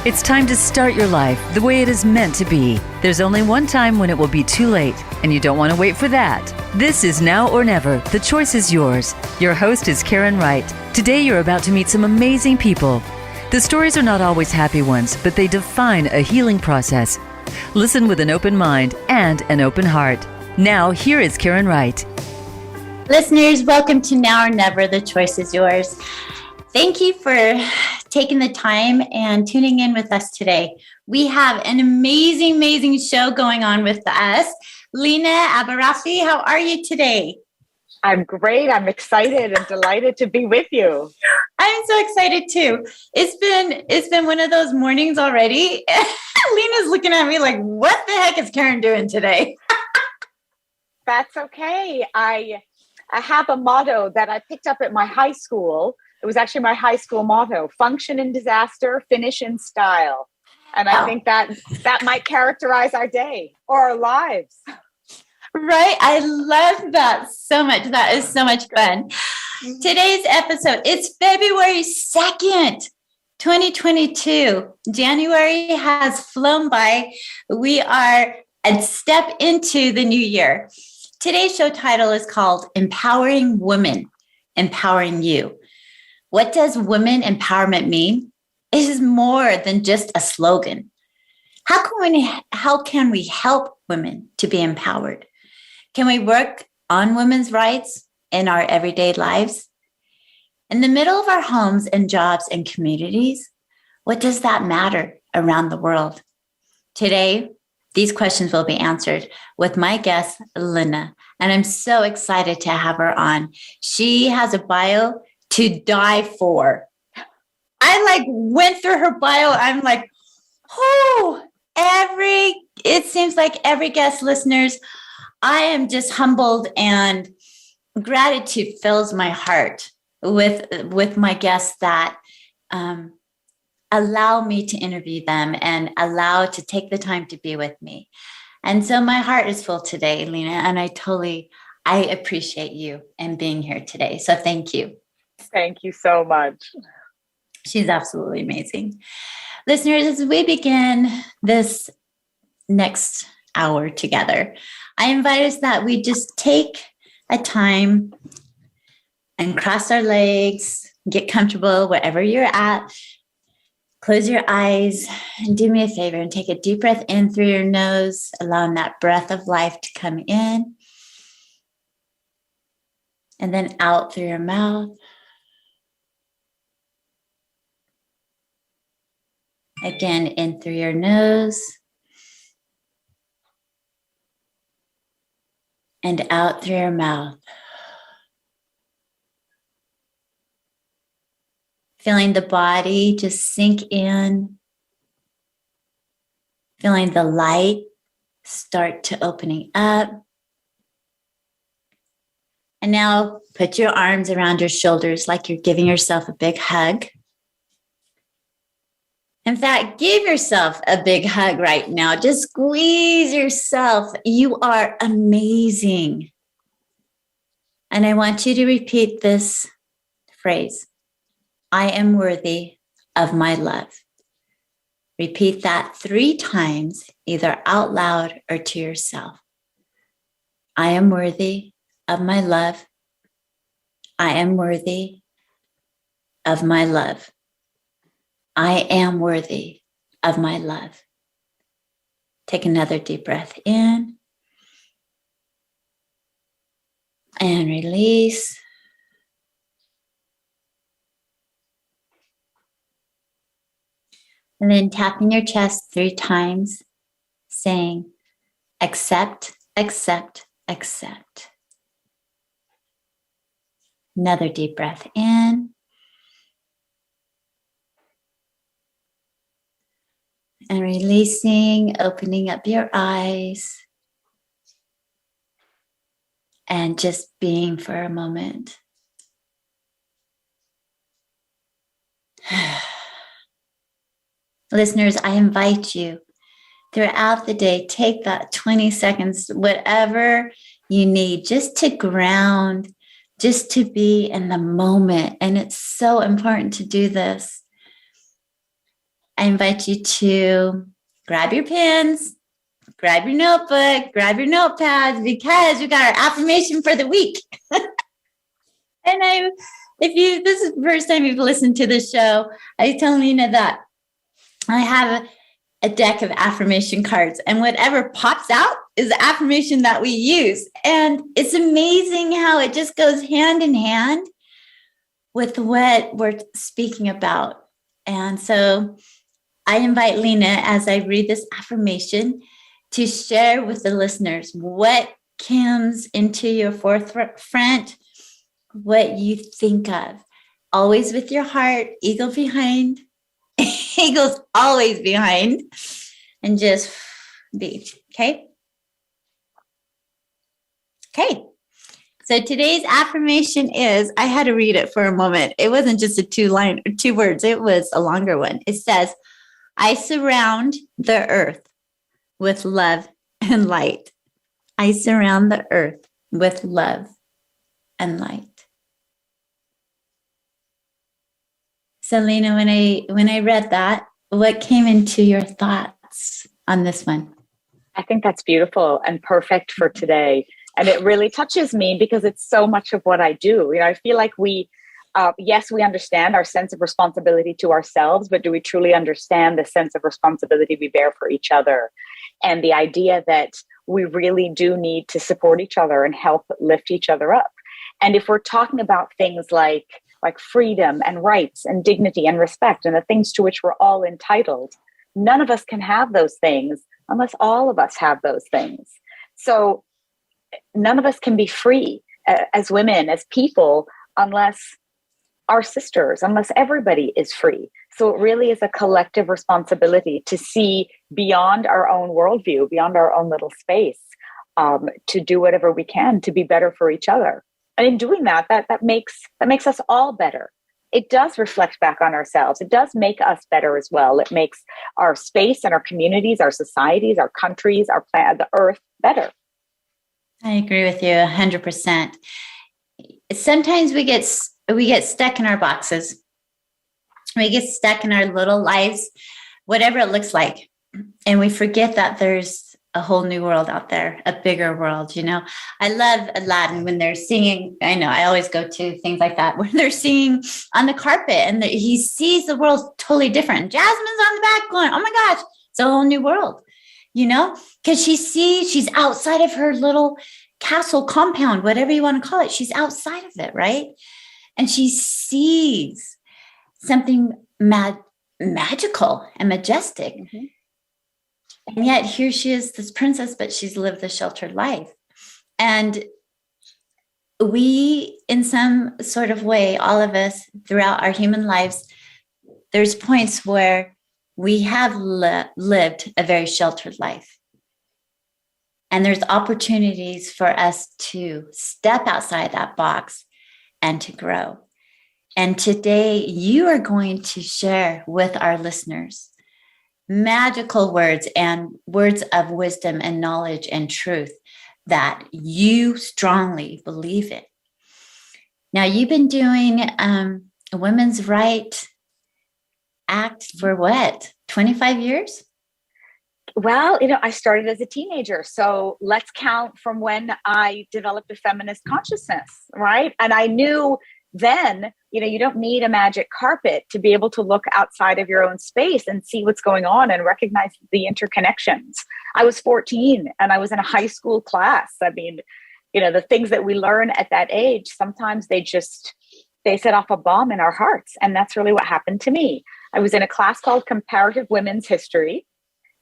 It's time to start your life the way it is meant to be. There's only one time when it will be too late, and you don't want to wait for that. This is Now or Never. The choice is yours. Your host is Karen Wright. Today you're about to meet some amazing people. The stories are not always happy ones, but they define a healing process. Listen with an open mind and an open heart. Now, here is Karen Wright. Listeners, welcome to Now or Never. The choice is yours. Thank you for taking the time and tuning in with us today. We have an amazing show going on with us. Lina, Abirafeh, how are you today? I'm great. I'm excited and delighted to be with you. I'm so excited too. It's been one of those mornings already. Lina's looking at me like, what the heck is Karen doing today? That's okay. I have a motto that I picked up at my high school. It was actually my high school motto: function in disaster, finish in style. And I think that might characterize our day or our lives. Right. I love that so much. That is so much fun. Today's episode, it's February 2nd, 2022. January has flown by. We are a step into the new year. Today's show title is called Empowering Women, Empowering You. What does women empowerment mean? It is more than just a slogan. How can we help women to be empowered? Can we work on women's rights in our everyday lives? In the middle of our homes and jobs and communities, what does that matter around the world? Today, these questions will be answered with my guest, Lina, and I'm so excited to have her on. She has a bio to die for. I went through her bio. I'm like, it seems like every guest, listeners, I am just humbled, and gratitude fills my heart with my guests that allow me to interview them and allow to take the time to be with me. And so my heart is full today, Lina, and I appreciate you and being here today. So thank you. Thank you so much. She's absolutely amazing. Listeners, as we begin this next hour together, I invite us that we just take a time and cross our legs, get comfortable wherever you're at. Close your eyes and do me a favor and take a deep breath in through your nose, allowing that breath of life to come in, and then out through your mouth. Again, in through your nose and out through your mouth. Feeling the body just sink in. Feeling the light start to opening up. And now put your arms around your shoulders like you're giving yourself a big hug. In fact, give yourself a big hug right now. Just squeeze yourself. You are amazing. And I want you to repeat this phrase: I am worthy of my love. Repeat that 3 times, either out loud or to yourself. I am worthy of my love. I am worthy of my love. I am worthy of my love. Take another deep breath in and release. And then tapping your chest 3 times, saying, accept, accept, accept. Another deep breath in. And releasing, opening up your eyes. And just being for a moment. Listeners, I invite you throughout the day, take that 20 seconds, whatever you need, just to ground, just to be in the moment. And it's so important to do this. I invite you to grab your pens, grab your notebook, grab your notepads, because we got our affirmation for the week. And if this is the first time you've listened to the show, I tell Lina that I have a deck of affirmation cards, and whatever pops out is the affirmation that we use. And it's amazing how it just goes hand in hand with what we're speaking about. And so I invite Lina, as I read this affirmation, to share with the listeners what comes into your forefront, what you think of. Always with your heart, eagle behind. Eagle's always behind. And just be, okay? Okay. So today's affirmation is, I had to read it for a moment. It wasn't just a two words. It was a longer one. It says, I surround the earth with love and light. I surround the earth with love and light. So, Lina, when I read that, what came into your thoughts on this one? I think that's beautiful and perfect for today. And it really touches me because it's so much of what I do. I feel like yes, we understand our sense of responsibility to ourselves, but do we truly understand the sense of responsibility we bear for each other? And the idea that we really do need to support each other and help lift each other up. And if we're talking about things like freedom and rights and dignity and respect and the things to which we're all entitled, none of us can have those things unless all of us have those things. So none of us can be free as women, as people, unless our sisters, unless everybody is free. So it really is a collective responsibility to see beyond our own worldview, beyond our own little space, to do whatever we can to be better for each other. And in doing that makes us all better. It does reflect back on ourselves. It does make us better as well. It makes our space and our communities, our societies, our countries, our planet, the earth better. I agree with you 100%. Sometimes we get stuck in our boxes. We get stuck in our little lives, whatever it looks like. And we forget that there's a whole new world out there, a bigger world. I love Aladdin when they're singing. I know I always go to things like that when they're singing on the carpet and he sees the world totally different. Jasmine's on the back going, oh my gosh, it's a whole new world, because she's outside of her little castle compound, whatever you want to call it. She's outside of it, right? And she sees something magical and majestic. Mm-hmm. And yet here she is, this princess, but she's lived the sheltered life. And we, in some sort of way, all of us throughout our human lives, there's points where we have lived a very sheltered life. And there's opportunities for us to step outside that box and to grow. And today you are going to share with our listeners magical words and words of wisdom and knowledge and truth that you strongly believe in. Now, you've been doing a women's right act for what, 25 years? Well, I started as a teenager. So let's count from when I developed a feminist consciousness, right? And I knew then, you don't need a magic carpet to be able to look outside of your own space and see what's going on and recognize the interconnections. I was 14 and I was in a high school class. I mean, the things that we learn at that age, sometimes they set off a bomb in our hearts. And that's really what happened to me. I was in a class called Comparative Women's History.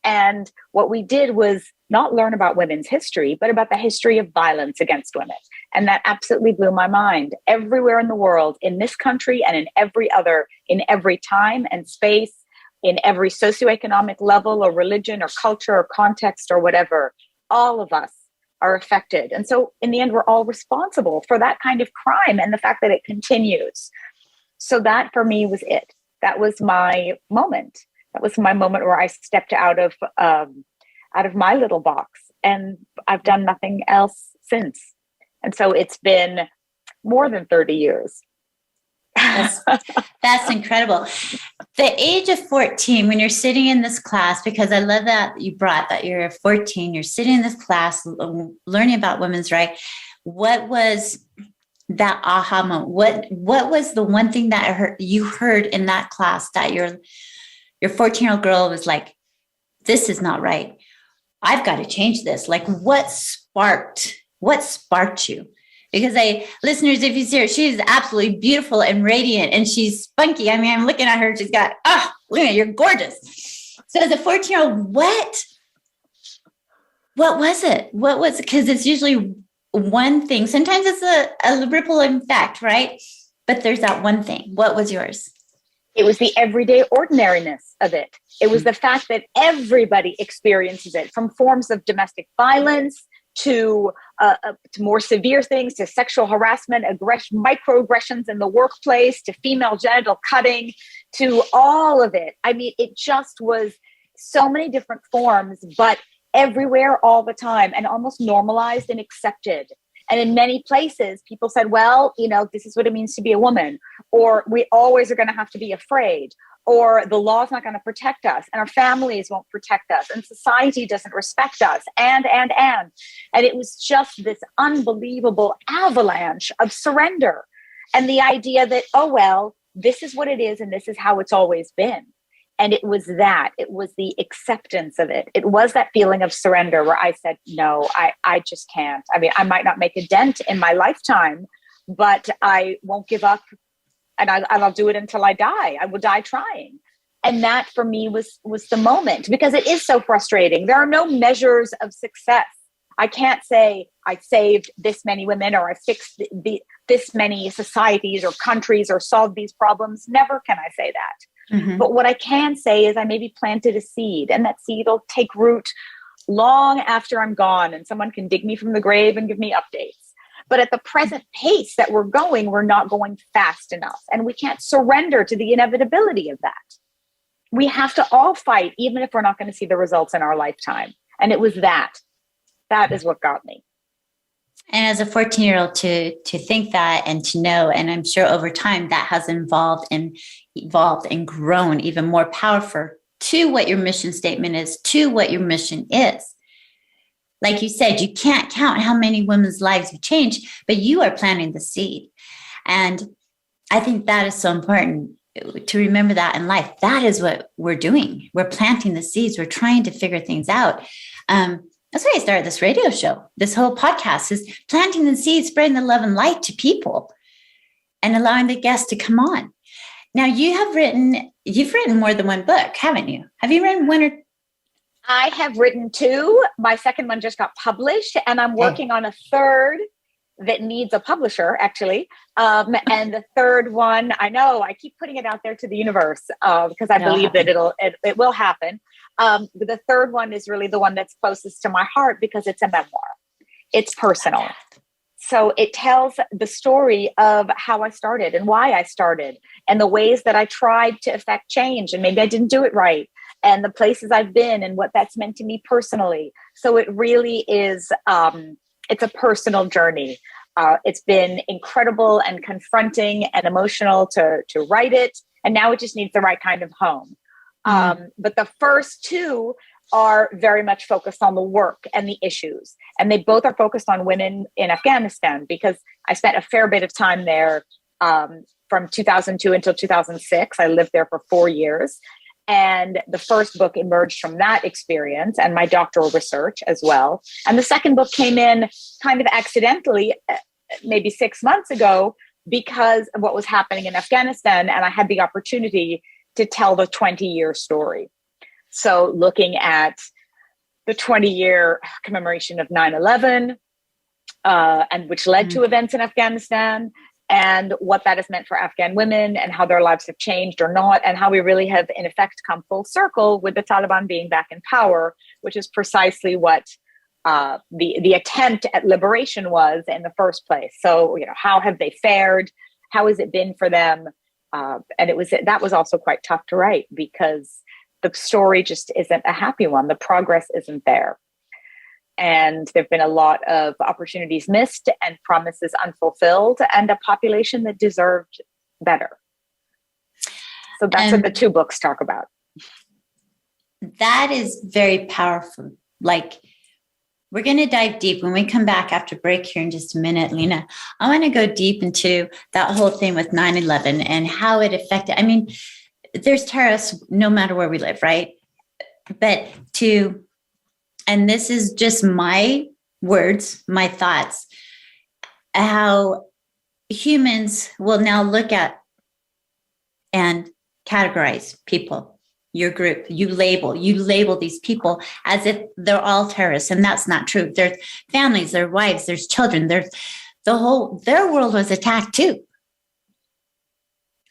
And what we did was not learn about women's history, but about the history of violence against women. And that absolutely blew my mind. Everywhere in the world, in this country and in every time and space, in every socioeconomic level or religion or culture or context or whatever, all of us are affected. And so in the end, we're all responsible for that kind of crime and the fact that it continues. So that for me was it. That was my moment. That was my moment where I stepped out of my little box, and I've done nothing else since. And so it's been more than 30 years. That's incredible. The age of 14, when you're sitting in this class, because I love that you brought that you're 14, you're sitting in this class learning about women's rights. What was that aha moment? What was the one thing that you heard in that class that your 14-year-old girl was like, this is not right. I've got to change this. Like what sparked you? Because listeners, if you see her, she's absolutely beautiful and radiant and she's spunky. I mean, I'm looking at her. She's got, Lina, you're gorgeous. So as a 14-year-old, what was it? What was it? Because it's usually one thing. Sometimes it's a ripple effect, right? But there's that one thing. What was yours? It was the everyday ordinariness of it. It was the fact that everybody experiences it, from forms of domestic violence to more severe things, to sexual harassment, microaggressions in the workplace, to female genital cutting, to all of it. I mean, it just was so many different forms, but everywhere all the time, and almost normalized and accepted. And in many places, people said, well, this is what it means to be a woman, or we always are going to have to be afraid, or the law is not going to protect us, and our families won't protect us, and society doesn't respect us, and it was just this unbelievable avalanche of surrender. And the idea that, oh, well, this is what it is, and this is how it's always been. And it was the acceptance of it. It was that feeling of surrender where I said, no, I just can't. I mean, I might not make a dent in my lifetime, but I won't give up, and I'll do it until I die. I will die trying. And that for me was the moment, because it is so frustrating. There are no measures of success. I can't say I saved this many women, or I fixed this many societies or countries, or solved these problems. Never can I say that. Mm-hmm. But what I can say is I maybe planted a seed, and that seed will take root long after I'm gone, and someone can dig me from the grave and give me updates. But at the present pace that we're not going fast enough, and we can't surrender to the inevitability of that. We have to all fight, even if we're not going to see the results in our lifetime. And it was that is what got me. And as a 14-year-old to think that and to know, and I'm sure over time that has evolved and grown even more powerful to what your mission statement is, to what your mission is. Like you said, you can't count how many women's lives you change, but you are planting the seed. And I think that is so important to remember that in life. That is what we're doing. We're planting the seeds. We're trying to figure things out. That's why I started this radio show. This whole podcast is planting the seeds, spreading the love and light to people, and allowing the guests to come on. Now, you've written more than one book, haven't you? Have you written one or? I have written two. My second one just got published, and I'm working on a third that needs a publisher, actually. And the third one, I know, I keep putting it out there to the universe because I believe that it will happen. But the third one is really the one that's closest to my heart because it's a memoir. It's personal. So it tells the story of how I started and why I started, and the ways that I tried to affect change, and maybe I didn't do it right, and the places I've been and what that's meant to me personally. So it really is, it's a personal journey. It's been incredible and confronting and emotional to write it. And now it just needs the right kind of home. But the first two are very much focused on the work and the issues. And they both are focused on women in Afghanistan, because I spent a fair bit of time there from 2002 until 2006. I lived there for 4 years. And the first book emerged from that experience and my doctoral research as well. And the second book came in kind of accidentally, maybe 6 months ago, because of what was happening in Afghanistan. And I had the opportunity to tell the 20-year story. So looking at the 20-year commemoration of 9/11, and which led to events in Afghanistan, and what that has meant for Afghan women and how their lives have changed or not, and how we really have, in effect, come full circle with the Taliban being back in power, which is precisely what the attempt at liberation was in the first place. So, how have they fared? How has it been for them? And that was also quite tough to write, because the story just isn't a happy one. The progress isn't there. And there've been a lot of opportunities missed and promises unfulfilled, and a population that deserved better. So that's what the two books talk about. That is very powerful. Like, we're going to dive deep when we come back after break here in just a minute, Lina. I want to go deep into that whole thing with 9/11 and how it affected. I mean, there's terrorists no matter where we live, right? But and this is just my words, my thoughts, how humans will now look at and categorize people, your group. You label these people as if they're all terrorists, and that's not true. There's families, their wives, there's children, their world was attacked too.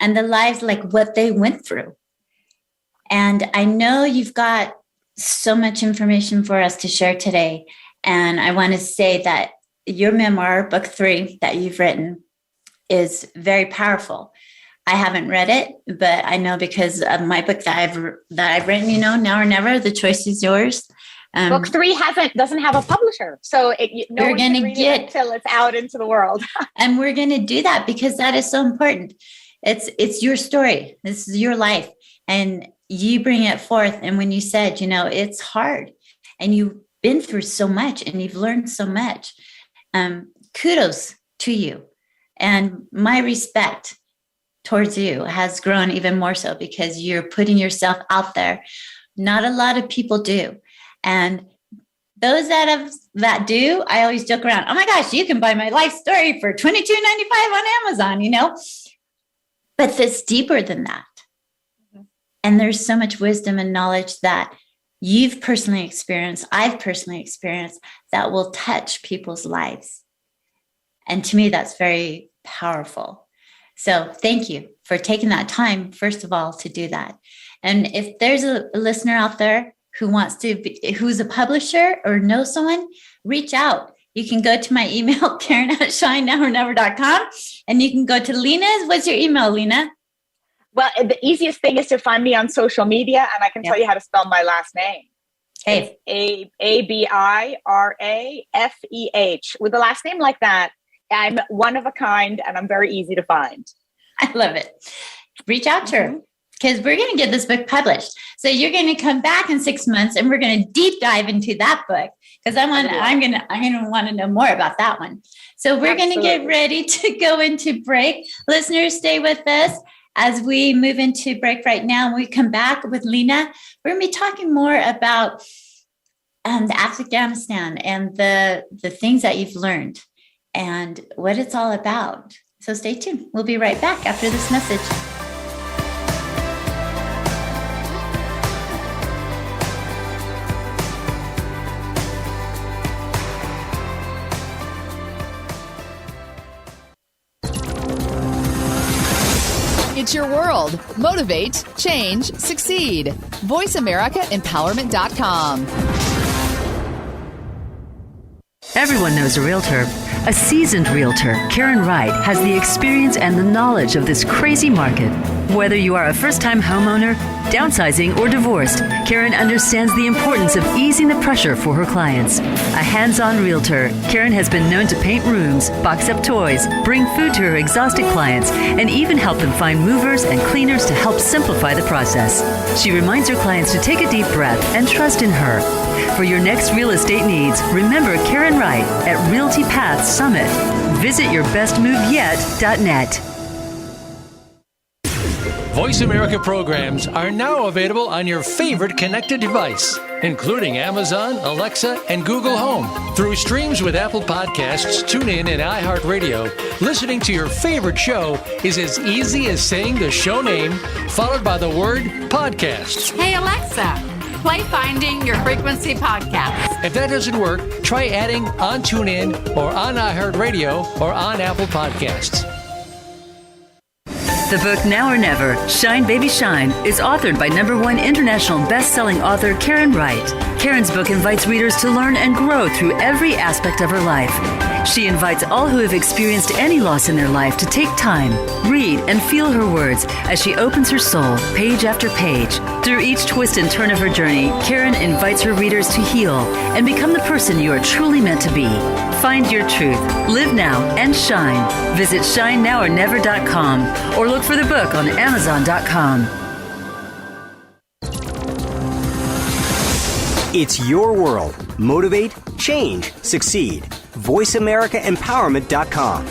And the lives, like what they went through. And I know you've got so much information for us to share today. And I want to say that your memoir, book 3 that you've written, is very powerful. I haven't read it, but I know because of my book that I've written, Now or Never, the choice is yours. Book 3 doesn't have a publisher, so no one can read it until it's out into the world. And we're going to do that because that is so important. It's your story. This is your life, and you bring it forth. And when you said, it's hard, and you've been through so much, and you've learned so much, kudos to you, and my respect towards you has grown even more so because you're putting yourself out there. Not a lot of people do. And those that do, I always joke around, oh my gosh, you can buy my life story for $22.95 on Amazon, But it's deeper than that. Mm-hmm. And there's so much wisdom and knowledge that you've personally experienced, I've personally experienced, that will touch people's lives. And to me, that's very powerful. So thank you for taking that time, first of all, to do that. And if there's a listener out there who who's a publisher or knows someone, reach out. You can go to my email, Karen@shinenowornever.com, and you can go to Lina's. What's your email, Lina? Well, the easiest thing is to find me on social media, and I can tell you how to spell my last name. Hey. It's Abirafeh. With a last name like that, I'm one of a kind, and I'm very easy to find. I love it. Reach out to her because we're going to get this book published. So you're going to come back in 6 months, and we're going to deep dive into that book because I'm going to want to know more about that one. So we're going to get ready to go into break. Listeners, stay with us as we move into break right now. When we come back with Lina, we're going to be talking more about the Afghanistan and the things that you've learned and what it's all about. So stay tuned. We'll be right back after this message. It's your world. Motivate, change, succeed. VoiceAmericaEmpowerment.com. Everyone knows a realtor. A seasoned realtor, Karen Wright, has the experience and the knowledge of this crazy market. Whether you are a first-time homeowner, downsizing, or divorced, Karen understands the importance of easing the pressure for her clients. A hands-on realtor, Karen has been known to paint rooms, box up toys, bring food to her exhausted clients, and even help them find movers and cleaners to help simplify the process. She reminds her clients to take a deep breath and trust in her. For your next real estate needs, remember Karen Wright at Realty Path Summit. Visit yourbestmoveyet.net. Voice America programs are now available on your favorite connected device, including Amazon, Alexa, and Google Home. Through streams with Apple Podcasts, TuneIn, and iHeartRadio, listening to your favorite show is as easy as saying the show name followed by the word podcast. Hey, Alexa, play Finding Your Frequency podcast. If that doesn't work, try adding on TuneIn or on iHeartRadio or on Apple Podcasts. The book Now or Never, Shine Baby Shine, is authored by #1 international best-selling author Karen Wright. Karen's book invites readers to learn and grow through every aspect of her life. She invites all who have experienced any loss in their life to take time, read, and feel her words as she opens her soul page after page. Through each twist and turn of her journey, Karen invites her readers to heal and become the person you are truly meant to be. Find your truth, live now, and shine. Visit ShineNowOrNever.com or look for the book on Amazon.com. It's your world. Motivate, change, succeed. VoiceAmericaEmpowerment.com.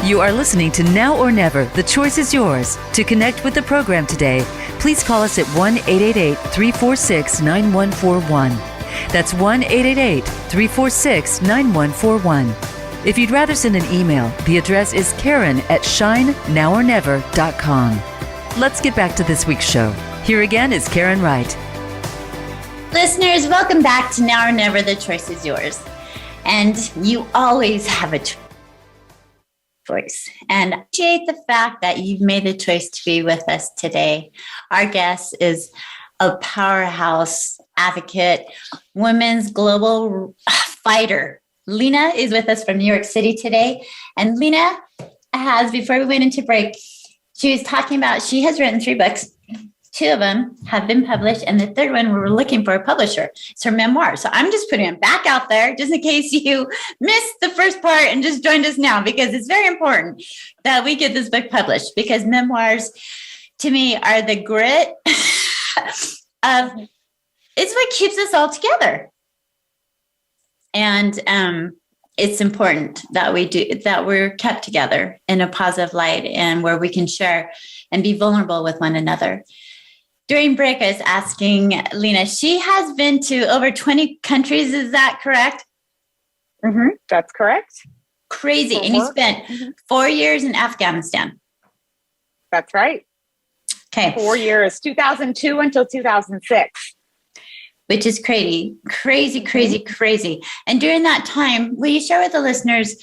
You are listening to Now or Never. The choice is yours. To connect with the program today, please call us at 1-888-346-9141. That's 1-888-346-9141. If you'd rather send an email, the address is Karen@shinenowornever.com. Let's get back to this week's show. Here again is Karen Wright. Listeners, welcome back to Now or Never. The choice is yours. And you always have a choice. And I appreciate the fact that you've made the choice to be with us today. Our guest is a powerhouse advocate, women's global fighter. Lina is with us from New York City today. And Lina has, before we went into break, she was talking about she has written 3 books. 2 of them have been published, and the third one, we were looking for a publisher. It's her memoir. So I'm just putting it back out there just in case you missed the first part and just joined us now, because it's very important that we get this book published, because memoirs, to me, are the grit of, it's what keeps us all together. And it's important that we're kept together in a positive light and where we can share and be vulnerable with one another. During break, I was asking Lina, she has been to over 20 countries. Is that correct? Mm-hmm. That's correct. Crazy. And you spent 4 years in Afghanistan. That's right. Okay. 4 years, 2002 until 2006. Which is crazy. And during that time, will you share with the listeners,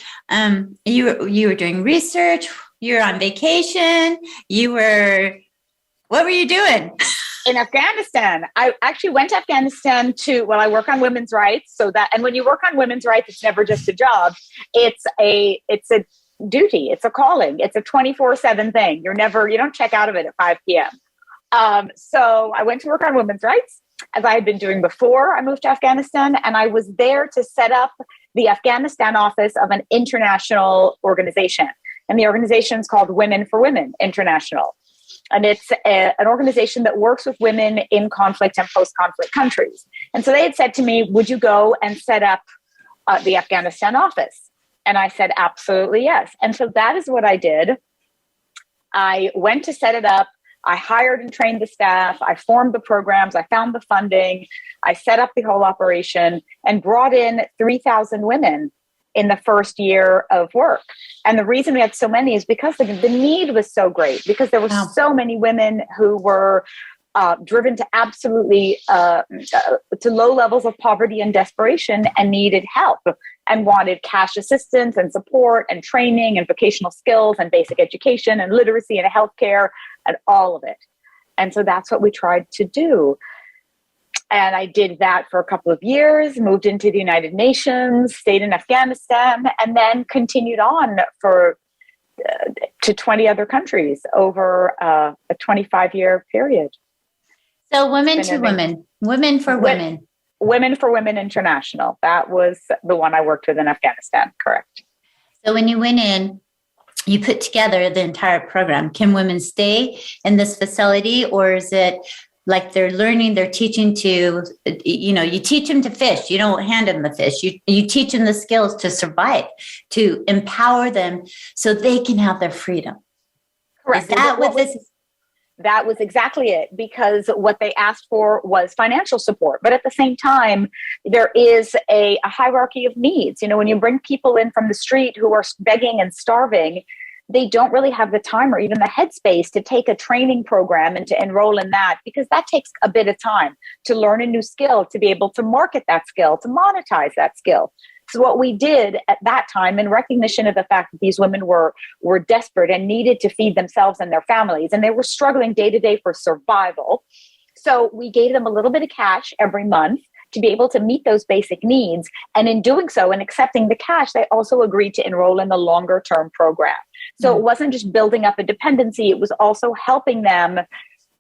you were doing research, you were on vacation, what were you doing? In Afghanistan. I actually went to Afghanistan I work on women's rights. And when you work on women's rights, it's never just a job. It's a duty. It's a calling. It's a 24/7 thing. You don't check out of it at 5 p.m. So I went to work on women's rights, as I had been doing before I moved to Afghanistan. And I was there to set up the Afghanistan office of an international organization. And the organization is called Women for Women International. And it's an organization that works with women in conflict and post-conflict countries. And so they had said to me, would you go and set up the Afghanistan office? And I said, absolutely, yes. And so that is what I did. I went to set it up. I hired and trained the staff. I formed the programs. I found the funding. I set up the whole operation and brought in 3,000 women in the first year of work. And the reason we had so many is because the need was so great, because there were so many women who were driven to absolutely to low levels of poverty and desperation and needed help and wanted cash assistance and support and training and vocational skills and basic education and literacy and healthcare and all of it. And so that's what we tried to do. And I did that for a couple of years, moved into the United Nations, stayed in Afghanistan, and then continued on to 20 other countries over a 25-year period. So Women to Women, Women for Women. Women for Women International. That was the one I worked with in Afghanistan, correct. So when you went in, you put together the entire program. Can women stay in this facility, or is it like they're teaching to, you teach them to fish. You don't hand them the fish. You teach them the skills to survive, to empower them so they can have their freedom. Correct. Is that what this is? That was exactly it, because what they asked for was financial support. But at the same time, there is a hierarchy of needs. When you bring people in from the street who are begging and starving, they don't really have the time or even the headspace to take a training program and to enroll in that, because that takes a bit of time to learn a new skill, to be able to market that skill, to monetize that skill. So what we did at that time, in recognition of the fact that these women were desperate and needed to feed themselves and their families, and they were struggling day to day for survival. So we gave them a little bit of cash every month to be able to meet those basic needs. And in doing so and accepting the cash, they also agreed to enroll in the longer term program. So it wasn't just building up a dependency, it was also helping them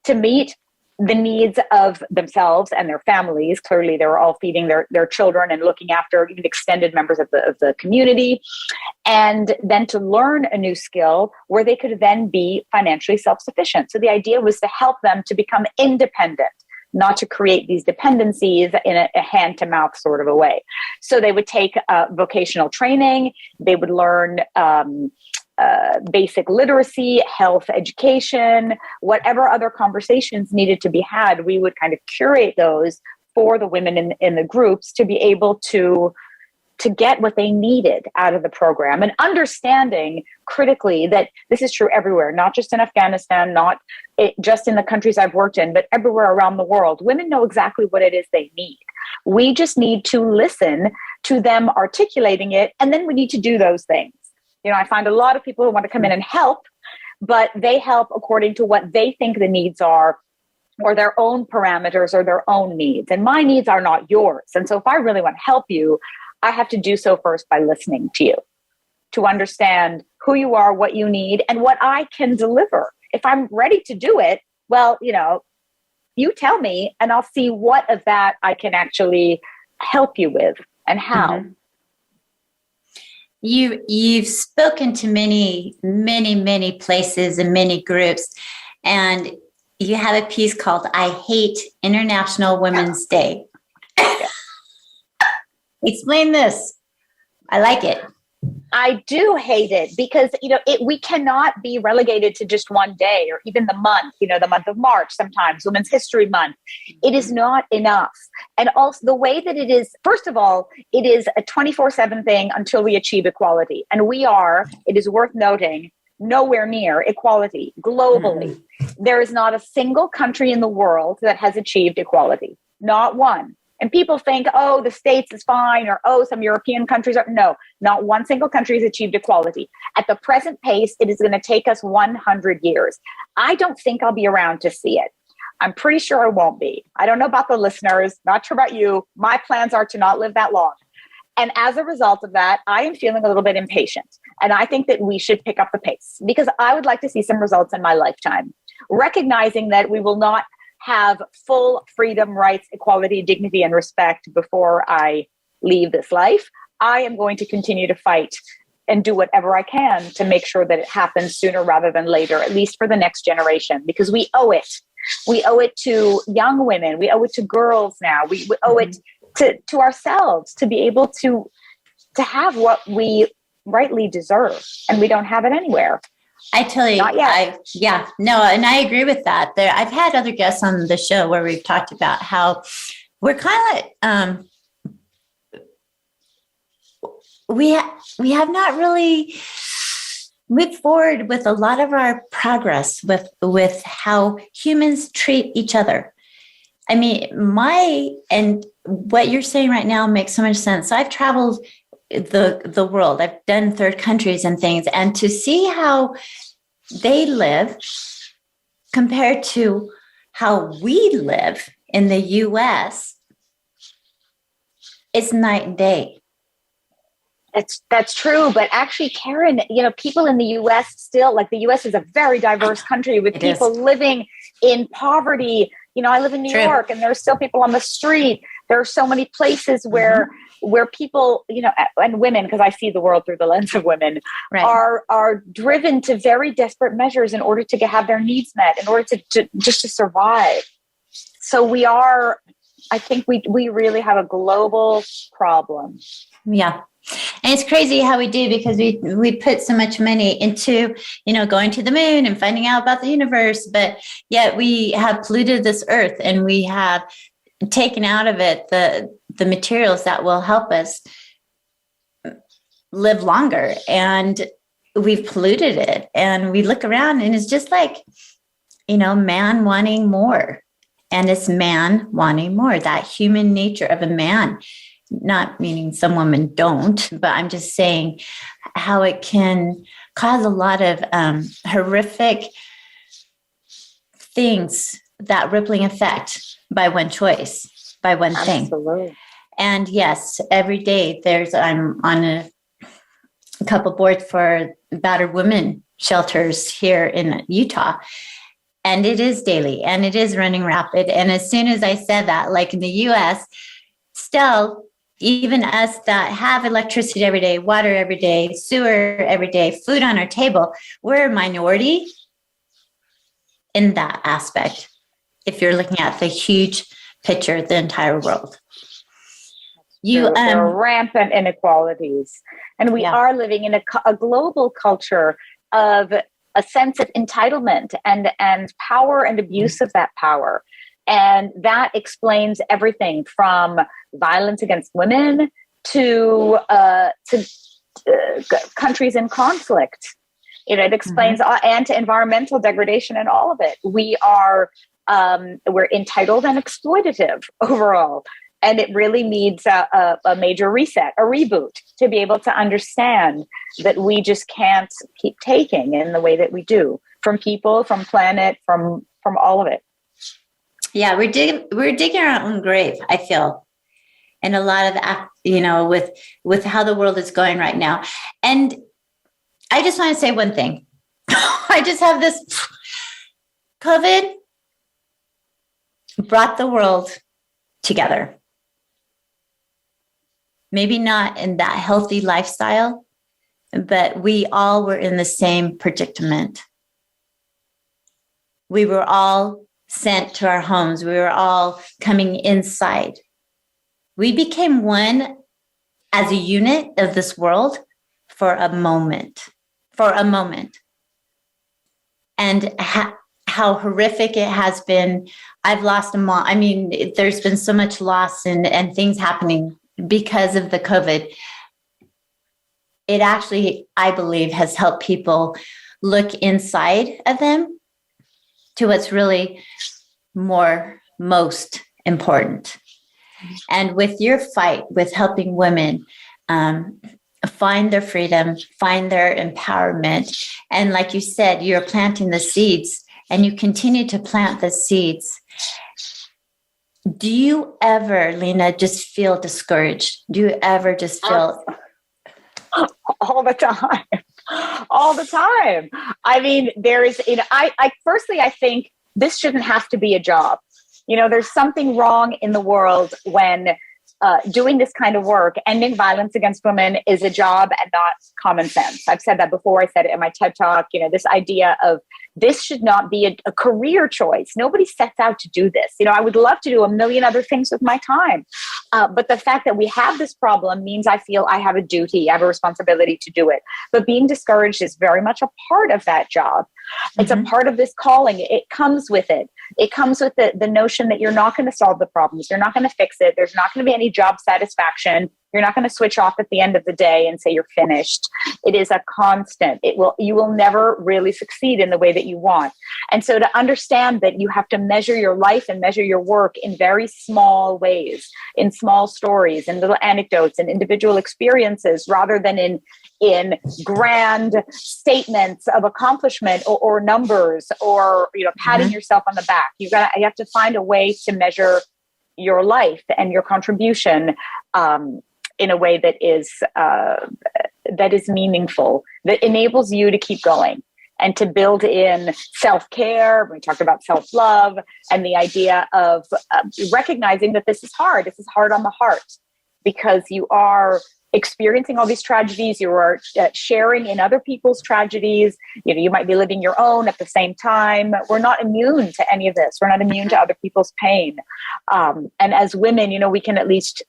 to meet the needs of themselves and their families. Clearly, they were all feeding their children and looking after even extended members of the community. And then to learn a new skill where they could then be financially self-sufficient. So the idea was to help them to become independent, not to create these dependencies in a hand-to-mouth sort of a way. So they would take vocational training. They would learn basic literacy, health education, whatever other conversations needed to be had. We would kind of curate those for the women in the groups to be able to get what they needed out of the program, and understanding critically that this is true everywhere, not just in Afghanistan, not just in the countries I've worked in, but everywhere around the world. Women know exactly what it is they need. We just need to listen to them articulating it, and then we need to do those things. You know, I find a lot of people who want to come in and help, but they help according to what they think the needs are, or their own parameters or their own needs. And my needs are not yours. And so if I really want to help you, I have to do so first by listening to you, to understand who you are, what you need, and what I can deliver. If I'm ready to do it, well, you know, you tell me and I'll see what of that I can actually help you with and how. Mm-hmm. You've spoken to many places and many groups, and you have a piece called "I Hate International Women's Day." Explain this. I like it. I do hate it because, you know, we cannot be relegated to just one day or even the month, you know, the month of March, sometimes Women's History Month. It is not enough. And also the way that it is, first of all, it is a 24/7 thing until we achieve equality. And we are, it is worth noting, nowhere near equality globally. Mm-hmm. There is not a single country in the world that has achieved equality. Not one. And people think, oh, the States is fine, or, oh, some European countries are. No, not one single country has achieved equality. At the present pace, it is going to take us 100 years. I don't think I'll be around to see it. I'm pretty sure I won't be. I don't know about the listeners, not sure about you. My plans are to not live that long. And as a result of that, I am feeling a little bit impatient. And I think that we should pick up the pace because I would like to see some results in my lifetime, recognizing that we will not have full freedom, rights, equality, dignity, and respect before I leave this life. I am going to continue to fight and do whatever I can to make sure that it happens sooner rather than later, at least for the next generation, because we owe it. We owe it to young women. We owe it to girls now. We owe it to ourselves to be able to have what we rightly deserve, and we don't have it anywhere. I tell you, and I agree with that. I've had other guests on the show where we've talked about how we're kind of we have not really moved forward with a lot of our progress with how humans treat each other. I mean, and what you're saying right now makes so much sense. So I've traveled the world. I've done third countries and things, and to see how they live compared to how we live in the U.S., it's night and day. That's true. But actually, Karen, you know, people in the U.S. still, like the U.S. is a very diverse country with people living in poverty. You know, I live in New York, and there's still people on the street. There are so many places where people, you know, and women, because I see the world through the lens of women, are driven to very desperate measures in order to have their needs met, in order to just to survive. So I think we really have a global problem. Yeah. And it's crazy how we do, because we put so much money into, you know, going to the moon and finding out about the universe, but yet we have polluted this earth, and we have taken out of it the materials that will help us live longer, and we've polluted it. And we look around, and it's just like, you know, man wanting more, and it's man wanting more, that human nature of a man. Not meaning some women don't, but I'm just saying how it can cause a lot of horrific things, that rippling effect by one choice, by one thing. And yes, every day I'm on a couple boards for battered women shelters here in Utah. And it is daily, and it is running rapid. And as soon as I said that, like in the US, still, even us that have electricity every day, water every day, sewer every day, food on our table, we're a minority in that aspect. If you're looking at the huge picture, the entire world. There are rampant inequalities. And we are living in a global culture of a sense of entitlement and power and abuse of that power. And that explains everything from violence against women to countries in conflict. It explains and to environmental degradation and all of it. We're entitled and exploitative overall. And it really needs a major reset, a reboot, to be able to understand that we just can't keep taking in the way that we do from people, from planet, from all of it. Yeah, we're digging our own grave, I feel, and a lot of with how the world is going right now. And I just want to say one thing. I just have this. COVID brought the world together. Maybe not in that healthy lifestyle, but we all were in the same predicament. We were all sent to our homes. We were all coming inside. We became one as a unit of this world for a moment. And how horrific it has been. I've lost a mom. I mean, there's been so much loss and things happening because of the COVID. It actually, I believe, has helped people look inside of them to what's really most important. And with your fight, with helping women find their freedom, find their empowerment, and like you said, you're planting the seeds and you continue to plant the seeds. Do you ever, Lina, just feel discouraged? Do you ever just feel... All the time. All the time. I mean, there is, I firstly, I think this shouldn't have to be a job. There's something wrong in the world when doing this kind of work, ending violence against women, is a job and not common sense. I've said that before. I said it in my TED Talk, this idea of this should not be a career choice. Nobody sets out to do this. I would love to do a million other things with my time. But the fact that we have this problem means I feel I have a duty, I have a responsibility to do it. But being discouraged is very much a part of that job. It's a part of this calling. It comes with it. It comes with the notion that you're not going to solve the problems. You're not going to fix it. There's not going to be any job satisfaction. You're not going to switch off at the end of the day and say you're finished. It is a constant. You will never really succeed in the way that you want. And so to understand that you have to measure your life and measure your work in very small ways, in small stories, in little anecdotes and individual experiences, rather than in grand statements of accomplishment or numbers or patting yourself on the back. You have to find a way to measure your life and your contribution in a way that is meaningful, that enables you to keep going and to build in self-care. We talked about self-love and the idea of recognizing that this is hard. This is hard on the heart because you are experiencing all these tragedies. You are sharing in other people's tragedies. You might be living your own at the same time. We're not immune to any of this. We're not immune to other people's pain. And as women, we can at least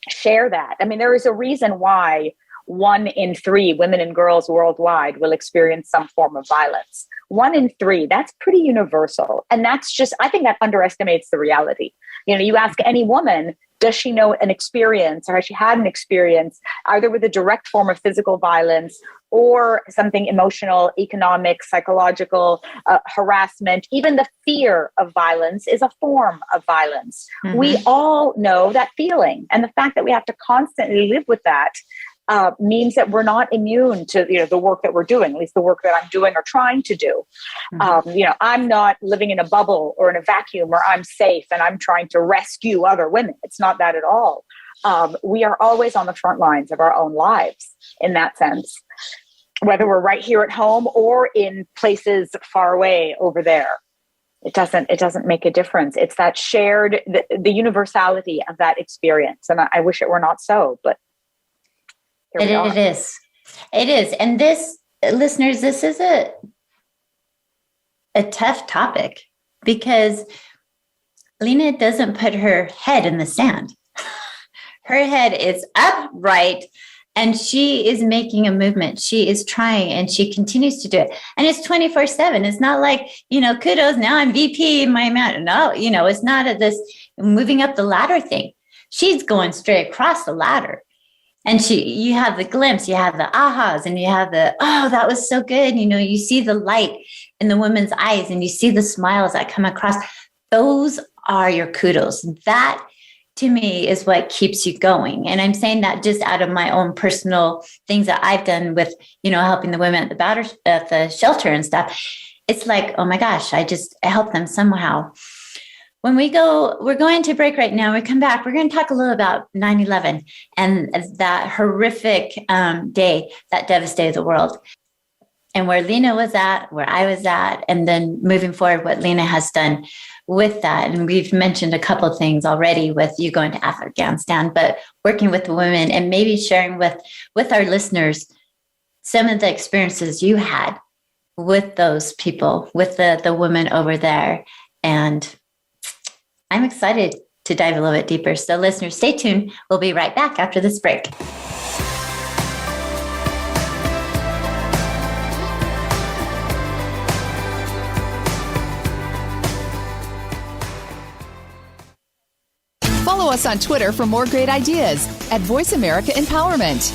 share that. I mean, there is a reason why 1 in 3 women and girls worldwide will experience some form of violence. 1 in 3, that's pretty universal. And that's just, I think that underestimates the reality. You ask any woman, does she know an experience or has she had an experience either with a direct form of physical violence or something emotional, economic, psychological, harassment? Even the fear of violence is a form of violence. We all know that feeling. And the fact that we have to constantly live with that means that we're not immune to the work that we're doing, at least the work that I'm doing or trying to do. I'm not living in a bubble or in a vacuum where I'm safe and I'm trying to rescue other women. It's not that at all. We are always on the front lines of our own lives in that sense, whether we're right here at home or in places far away over there. it doesn't make a difference. It's that shared, the universality of that experience. And I wish it were not so, but here we are. It is. It is. And this, listeners, this is a tough topic because Lina doesn't put her head in the sand. Her head is upright and she is making a movement. She is trying and she continues to do it. And it's 24/7. It's not like, kudos, now I'm VP in my man. No, it's not this moving up the ladder thing. She's going straight across the ladder. And you have the glimpse, you have the ahas, and you have the, oh, that was so good. You see the light in the woman's eyes and you see the smiles that come across. Those are your kudos. That to me is what keeps you going. And I'm saying that just out of my own personal things that I've done with, helping the women at the shelter and stuff. It's like, oh my gosh, I help them somehow. When we're going to break right now. We come back. We're going to talk a little about 9/11 and that horrific day that devastated the world. And where Lina was at, where I was at, and then moving forward, what Lina has done with that. And we've mentioned a couple of things already with you going to Afghanistan, but working with the women and maybe sharing with our listeners some of the experiences you had with those people, with the women over there. And I'm excited to dive a little bit deeper. So listeners, stay tuned. We'll be right back after this break. Follow us on Twitter for more great ideas at Voice America Empowerment.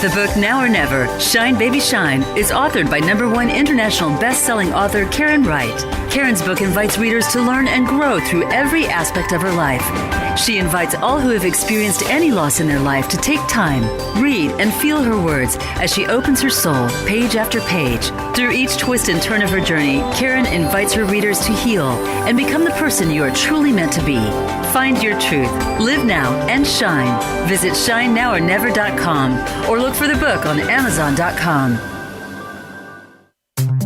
The book Now or Never, Shine Baby Shine, is authored by #1 international best-selling author Karen Wright. Karen's book invites readers to learn and grow through every aspect of her life. She invites all who have experienced any loss in their life to take time, read, and feel her words as she opens her soul page after page. Through each twist and turn of her journey, Karen invites her readers to heal and become the person you are truly meant to be. Find your truth, live now, and shine. Visit shinenowornever.com or look for the book on Amazon.com.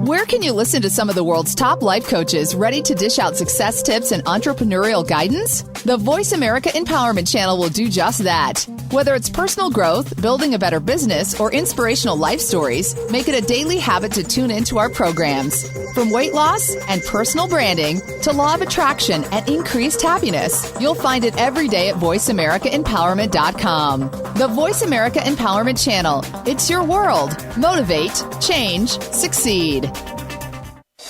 Where can you listen to some of the world's top life coaches ready to dish out success tips and entrepreneurial guidance? The Voice America Empowerment Channel will do just that. Whether it's personal growth, building a better business, or inspirational life stories, make it a daily habit to tune into our programs. From weight loss and personal branding to law of attraction and increased happiness, you'll find it every day at VoiceAmericaEmpowerment.com. The Voice America Empowerment Channel. It's your world. Motivate, change, succeed.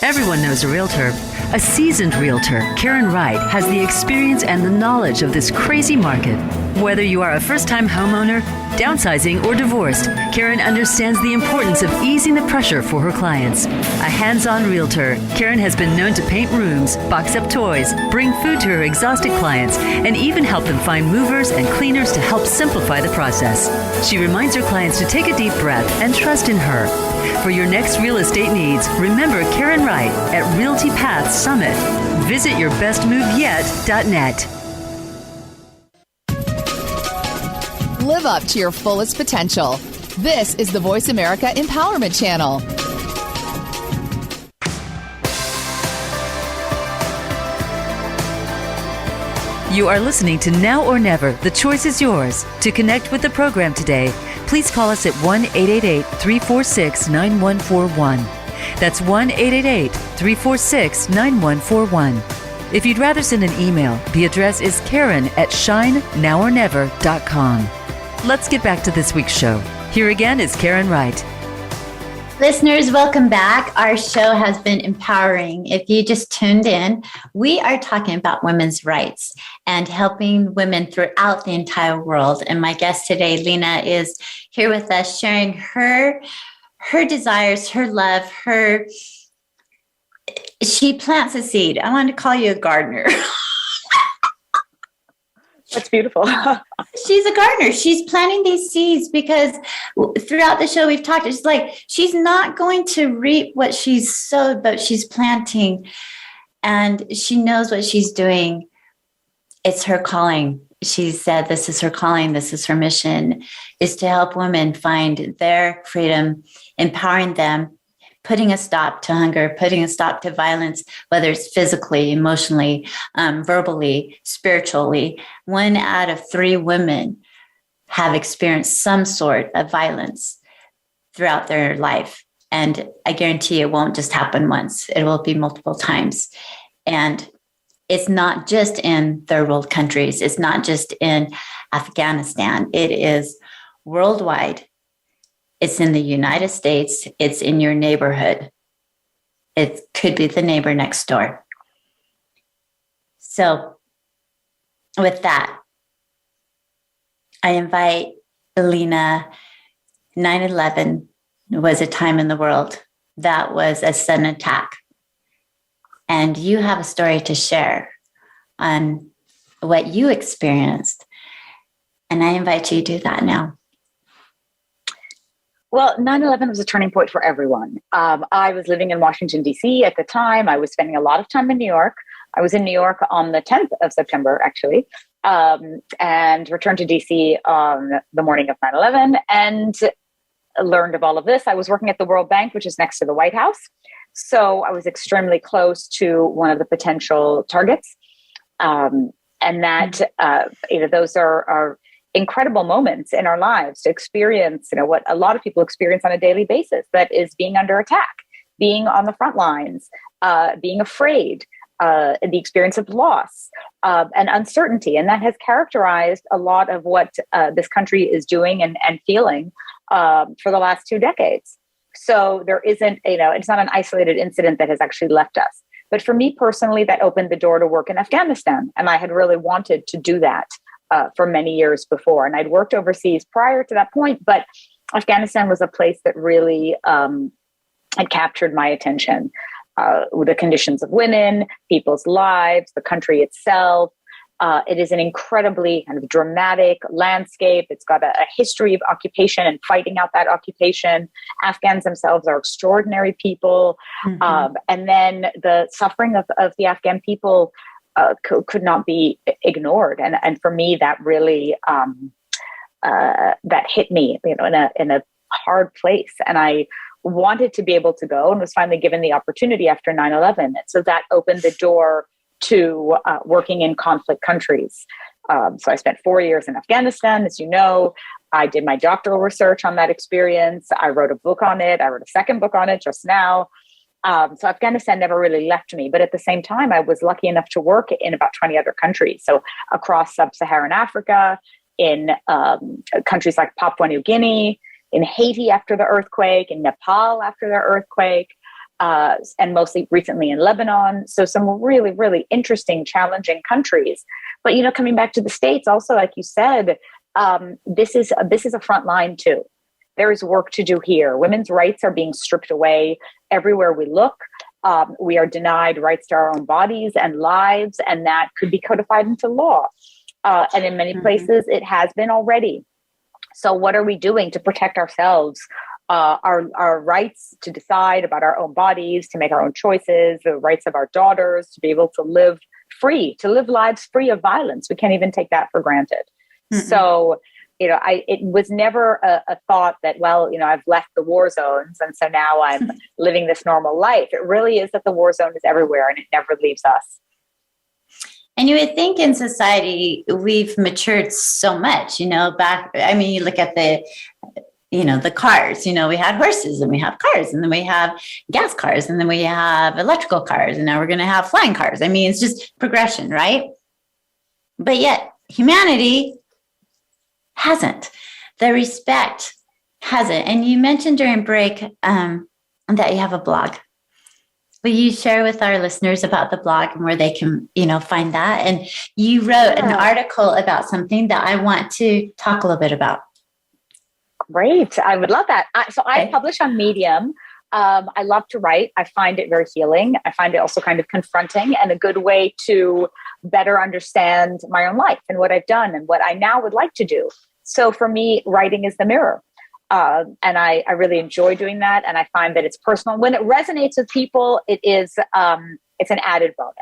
Everyone knows a realtor. A seasoned realtor, Karen Wright, has the experience and the knowledge of this crazy market. Whether you are a first-time homeowner, downsizing, or divorced, Karen understands the importance of easing the pressure for her clients. A hands-on realtor, Karen has been known to paint rooms, box up toys, bring food to her exhausted clients, and even help them find movers and cleaners to help simplify the process. She reminds her clients to take a deep breath and trust in her. For your next real estate needs, remember Karen Wright at Realty Path Summit. Visit yourbestmoveyet.net. Live up to your fullest potential. This is the Voice America Empowerment Channel. You are listening to Now or Never. The choice is yours. To connect with the program today, please call us at 1-888-346-9141. That's 1-888-346-9141. If you'd rather send an email, the address is Karen@shinenowornever.com. Let's get back to this week's show. Here again is Karen Wright. Listeners, welcome back. Our show has been empowering. If you just tuned in, we are talking about women's rights and helping women throughout the entire world. And my guest today, Lina, is here with us sharing her desires, her love, she plants a seed. I wanted to call you a gardener. That's beautiful. She's a gardener. She's planting these seeds because throughout the show we've talked, it's like she's not going to reap what she's sowed, but she's planting and she knows what she's doing. It's her calling. She said this is her calling. This is her mission, is to help women find their freedom, empowering them, putting a stop to hunger, putting a stop to violence, whether it's physically, emotionally, verbally, spiritually. 1 out of 3 women have experienced some sort of violence throughout their life. And I guarantee it won't just happen once. It will be multiple times. And it's not just in third world countries. It's not just in Afghanistan. It is worldwide. It's in the United States. It's in your neighborhood. It could be the neighbor next door. So with that, I invite Lina. 9/11 was a time in the world that was a sudden attack. And you have a story to share on what you experienced. And I invite you to do that now. Well, 9/11 was a turning point for everyone. I was living in Washington, D.C. at the time. I was spending a lot of time in New York. I was in New York on the 10th of September, actually, and returned to D.C. on the morning of 9/11 and learned of all of this. I was working at the World Bank, which is next to the White House. So I was extremely close to one of the potential targets. And that, those are incredible moments in our lives to experience, what a lot of people experience on a daily basis, that is being under attack, being on the front lines, being afraid, the experience of loss and uncertainty. And that has characterized a lot of what this country is doing and feeling for the last 2 decades. So there isn't, it's not an isolated incident that has actually left us. But for me personally, that opened the door to work in Afghanistan. And I had really wanted to do that for many years before. And I'd worked overseas prior to that point, but Afghanistan was a place that really had captured my attention. The conditions of women, people's lives, the country itself. It is an incredibly kind of dramatic landscape. It's got a history of occupation and fighting out that occupation. Afghans themselves are extraordinary people. Mm-hmm. And then the suffering of the Afghan people could not be ignored. And for me, that really, that hit me, in a hard place. And I wanted to be able to go and was finally given the opportunity after 9/11. And so that opened the door to working in conflict countries. So I spent 4 years in Afghanistan, as you know. I did my doctoral research on that experience. I wrote a book on it. I wrote a second book on it just now. So Afghanistan never really left me. But at the same time, I was lucky enough to work in about 20 other countries. So across sub-Saharan Africa, in countries like Papua New Guinea, in Haiti after the earthquake, in Nepal after the earthquake, and mostly recently in Lebanon. So some really, really interesting, challenging countries. But, coming back to the States also, like you said, this is a front line too. There is work to do here. Women's rights are being stripped away everywhere we look. We are denied rights to our own bodies and lives, and that could be codified into law. And in many places, it has been already. So what are we doing to protect ourselves? Our rights to decide about our own bodies, to make our own choices, the rights of our daughters to be able to live free, to live lives free of violence. We can't even take that for granted. Mm-hmm. So, it was never a thought that, I've left the war zones and so now I'm living this normal life. It really is that the war zone is everywhere and it never leaves us. And you would think in society, we've matured so much, you look at the cars, we had horses and we have cars and then we have gas cars and then we have electrical cars and now we're going to have flying cars. It's just progression, right? But yet humanity hasn't. The respect hasn't. And you mentioned during break that you have a blog. Will you share with our listeners about the blog and where they can, find that? And you wrote an article about something that I want to talk a little bit about. Great. I would love that. I publish on Medium. I love to write. I find it very healing. I find it also kind of confronting and a good way to better understand my own life and what I've done and what I now would like to do. So for me, writing is the mirror. And I really enjoy doing that. And I find that it's personal. When it resonates with people, it's an added bonus.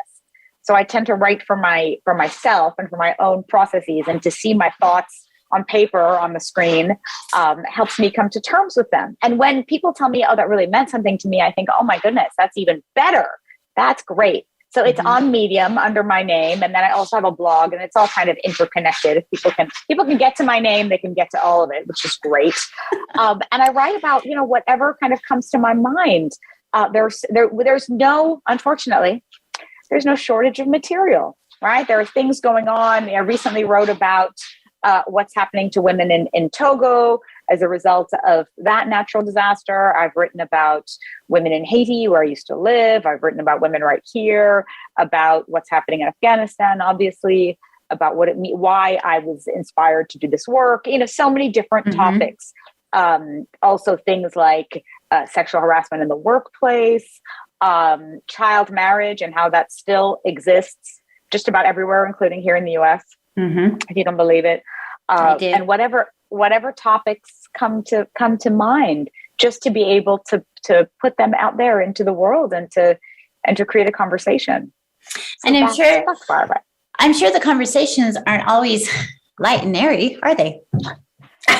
So I tend to write for myself and for my own processes and to see my thoughts on paper or on the screen helps me come to terms with them. And when people tell me, oh, that really meant something to me, I think, oh my goodness, that's even better. That's great. So it's on Medium under my name. And then I also have a blog, and it's all kind of interconnected. People can get to my name, they can get to all of it, which is great. And I write about, whatever kind of comes to my mind. Unfortunately, there's no shortage of material, right? There are things going on. I recently wrote about what's happening to women in Togo as a result of that natural disaster. I've written about women in Haiti, where I used to live. I've written about women right here, about what's happening in Afghanistan, obviously, about why I was inspired to do this work. So many different topics. Also things like sexual harassment in the workplace, child marriage and how that still exists just about everywhere, including here in the US, if you don't believe it. And whatever topics come to mind, just to be able to put them out there into the world and to create a conversation. So and I'm sure the conversations aren't always light and airy, are they?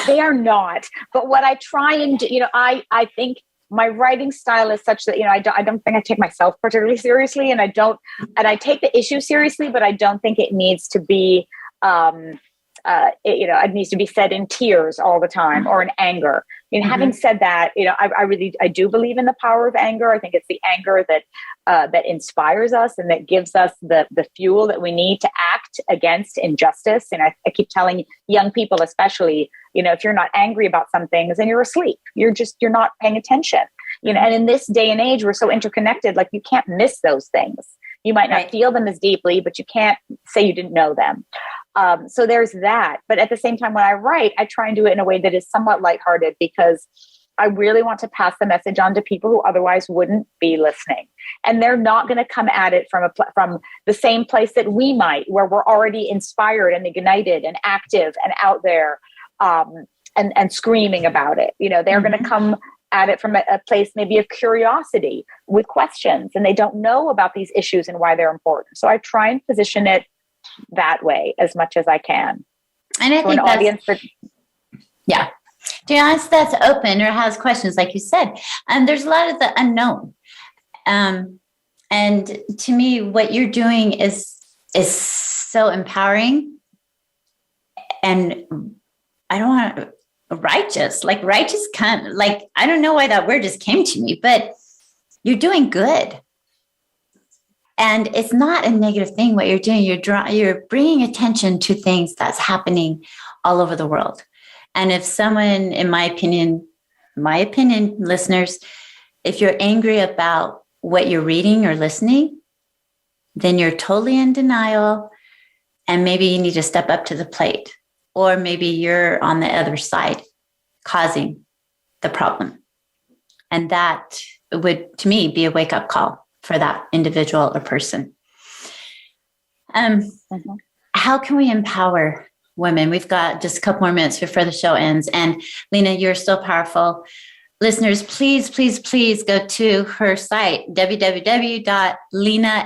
They are not. But what I try and do, I think my writing style is such that, I don't think I take myself particularly seriously, and I take the issue seriously, but I don't think it needs to be, it needs to be said in tears all the time or in anger. Having said that, I do believe in the power of anger. I think it's the anger that inspires us and that gives us the fuel that we need to act against injustice. And I keep telling young people, especially, if you're not angry about some things, then you're asleep. You're not paying attention. And in this day and age, we're so interconnected, like you can't miss those things. You might not feel them as deeply, but you can't say you didn't know them. So there's that. But at the same time, when I write, I try and do it in a way that is somewhat lighthearted, because I really want to pass the message on to people who otherwise wouldn't be listening. And they're not going to come at it from the same place that we might, where we're already inspired and ignited and active and out there and screaming about it. They're going to come at it from a place maybe of curiosity with questions, and they don't know about these issues and why they're important. So I try and position it that way as much as I can. And I think to be honest, that's open or has questions, like you said. And there's a lot of the unknown. And to me, what you're doing is so empowering. And I don't want righteous kind of like, I don't know why that word just came to me, but you're doing good. And it's not a negative thing. What you're doing, you're bringing attention to things that's happening all over the world. And if someone, in my opinion, listeners, if you're angry about what you're reading or listening, then you're totally in denial. And maybe you need to step up to the plate. Or maybe you're on the other side causing the problem. And that would, to me, be a wake-up call for that individual or person. How can we empower women? We've got just a couple more minutes before the show ends. And Lina, you're so powerful. Listeners, please, please, please go to her site, www.lina, Lina,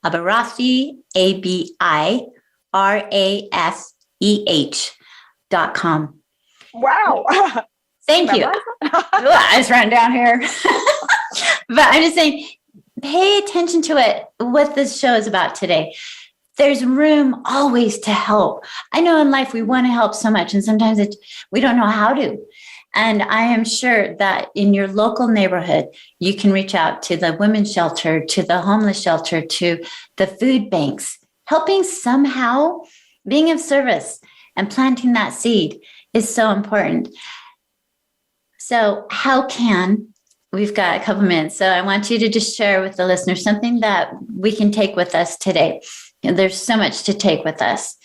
Abirafeh, ABIRAFEH.com. Wow. Thank you. I just ran down here. But I'm just saying, pay attention to it, what this show is about today. There's room always to help. I know in life we want to help so much, and sometimes we don't know how to. And I am sure that in your local neighborhood, you can reach out to the women's shelter, to the homeless shelter, to the food banks. Helping somehow, being of service and planting that seed is so important. So we've got a couple minutes. So I want you to just share with the listeners something that we can take with us today. There's so much to take with us,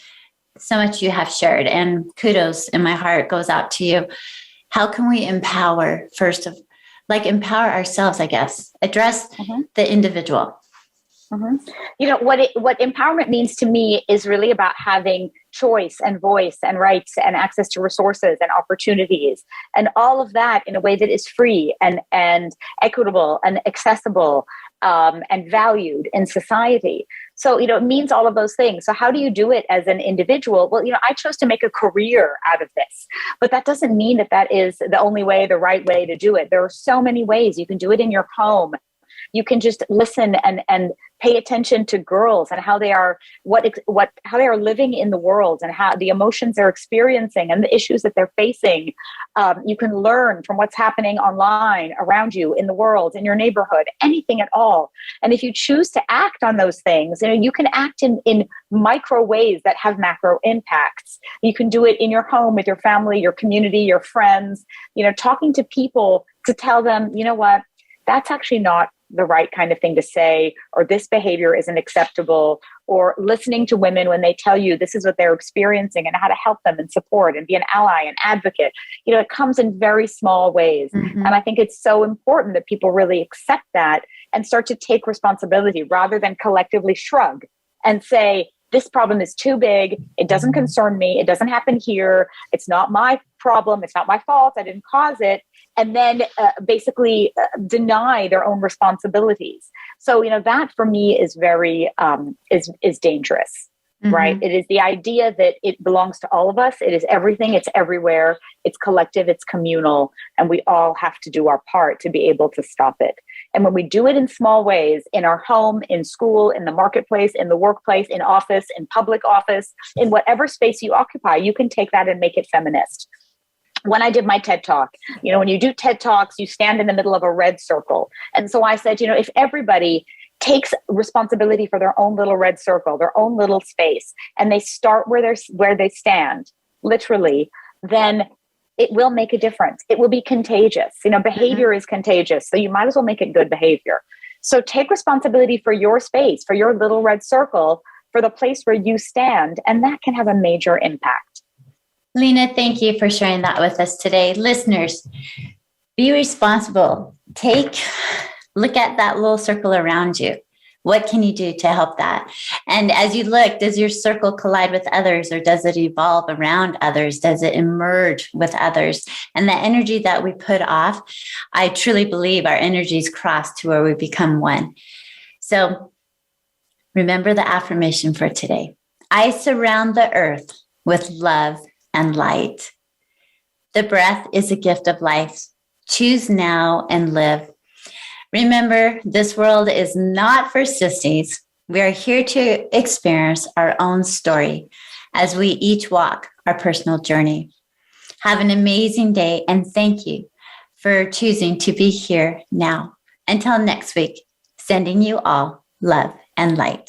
so much you have shared, and kudos in my heart goes out to you. How can we empower empower ourselves, I guess, address the individual? What empowerment means to me is really about having choice and voice and rights and access to resources and opportunities and all of that in a way that is free and equitable and accessible and valued in society. So, it means all of those things. So how do you do it as an individual? Well, I chose to make a career out of this, but that doesn't mean that that is the only way, the right way to do it. There are so many ways. You can do it in your home. You can just listen and pay attention to girls and how they are, how they are living in the world and how the emotions they're experiencing and the issues that they're facing. You can learn from what's happening online around you in the world, in your neighborhood, anything at all. And if you choose to act on those things, you can act in micro ways that have macro impacts. You can do it in your home with your family, your community, your friends, talking to people to tell them, you know what, that's actually not the right kind of thing to say, or this behavior isn't acceptable, or listening to women when they tell you this is what they're experiencing and how to help them and support and be an ally and advocate. It comes in very small ways. Mm-hmm. And I think it's so important that people really accept that and start to take responsibility rather than collectively shrug and say, this problem is too big. It doesn't concern me. It doesn't happen here. It's not my problem. It's not my fault. I didn't cause it. And then basically deny their own responsibilities. So, that for me is very, is dangerous, mm-hmm. right? It is the idea that it belongs to all of us. It is everything. It's everywhere. It's collective. It's communal. And we all have to do our part to be able to stop it. And when we do it in small ways, in our home, in school, in the marketplace, in the workplace, in office, in public office, in whatever space you occupy, you can take that and make it feminist. When I did my TED Talk, when you do TED Talks, you stand in the middle of a red circle. And so I said, if everybody takes responsibility for their own little red circle, their own little space, and they start where they stand, literally, then it will make a difference. It will be contagious. Behavior mm-hmm. is contagious. So you might as well make it good behavior. So take responsibility for your space, for your little red circle, for the place where you stand, and that can have a major impact. Lina, thank you for sharing that with us today. Listeners, be responsible. Look at that little circle around you. What can you do to help that? And as you look, does your circle collide with others, or does it evolve around others? Does it emerge with others? And the energy that we put off, I truly believe our energies cross to where we become one. So remember the affirmation for today. I surround the earth with love and light. The breath is a gift of life. Choose now and live. Remember, this world is not for sissies. We are here to experience our own story as we each walk our personal journey. Have an amazing day, and thank you for choosing to be here now. Until next week, sending you all love and light.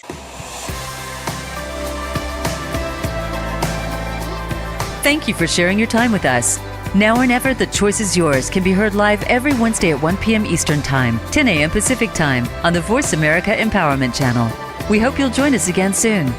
Thank you for sharing your time with us. Now or Never, The Choice is Yours can be heard live every Wednesday at 1 p.m. Eastern Time, 10 a.m. Pacific Time on the Voice America Empowerment Channel. We hope you'll join us again soon.